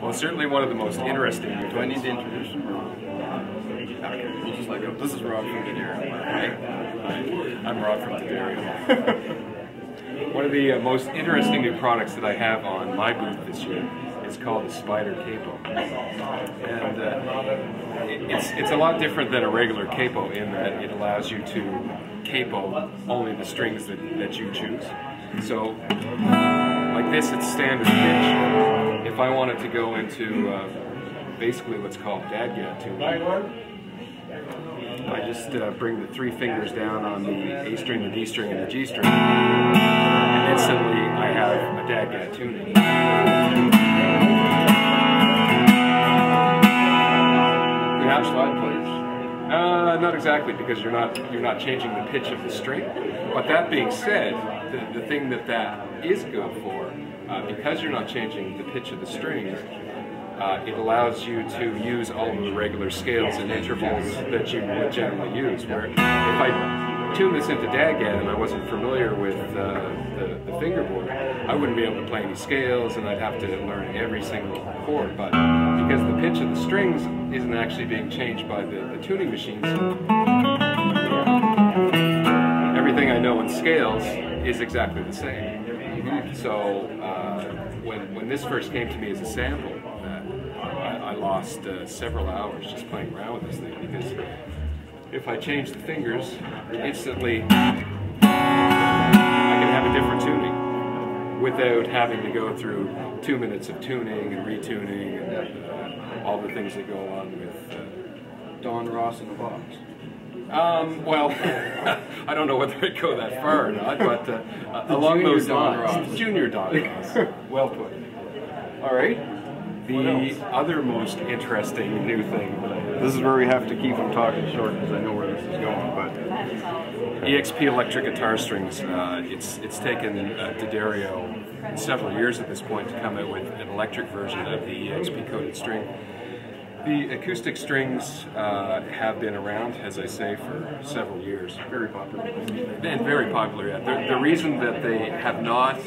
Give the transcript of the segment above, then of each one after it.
Well, certainly one of the most interesting. Do I need to introduce him? Okay, we'll just let go. This is Rod from Dadarium. I'm Rod from Dadarium. One of the most interesting new products that I have on my booth this year is called the Spider Capo. And it's a lot different than a regular capo in that it allows you to capo only the strings that you choose. So, like this, it's standard pitch. If I wanted to go into basically what's called dadgad tuning, I just bring the 3 fingers down on the A string, the D string, and the G string, and instantly I have a dadgad tuning. The half slide players? Not exactly, because you're not changing the pitch of the string. But that being said, the thing that is good for, because you're not changing the pitch of the strings, it allows you to use all of the regular scales and intervals that you would generally use. Where if I tune this into dadgad and I wasn't familiar with the fingerboard, I wouldn't be able to play any scales and I'd have to learn every single chord. But because the pitch of the strings isn't actually being changed by the tuning machines, everything I know in scales is exactly the same. So when this first came to me as a sample, I lost several hours just playing around with this thing, because if I change the fingers, instantly I can have a different tuning without having to go through 2 minutes of tuning and retuning and all the things that go on with Don Ross in a box. Well, I don't know whether I'd go that far or not, but along those lines, Junior Don Ross. Well put. All right. The other most interesting new thing. This is where we have to keep him talking short because I know where this is going. But EXP electric guitar strings. It's taken Dadarium several years at this point to come out with an electric version of the EXP coated string. The acoustic strings have been around, as I say, for several years. Very popular. And very popular, yeah. The reason that they have not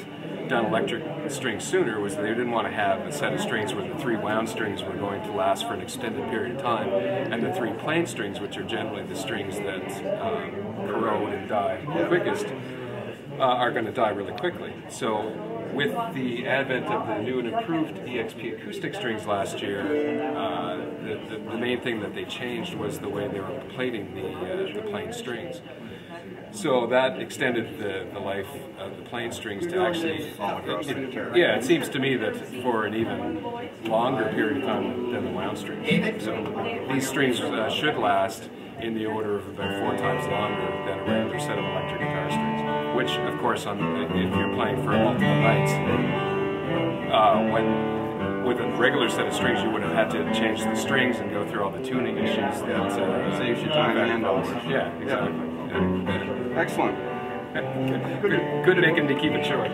done electric strings sooner was that they didn't want to have a set of strings where the 3 wound strings were going to last for an extended period of time, and the 3 plain strings, which are generally the strings that corrode and die quickest, are going to die really quickly. So with the advent of the new and improved EXP acoustic strings last year, the main thing that they changed was the way they were plating the plain strings. So that extended the life of the plain strings to actually, it seems to me that for an even longer period of time than the wound strings. So these strings should last in the order of about 4 times longer than a regular set of electric guitar strings. Which, of course, if you're playing for multiple nights, with a regular set of strings, you would have had to change the strings and go through all the tuning issues that saves you time and dollars. Yeah, exactly. Yeah. Excellent. Good making me keep it short.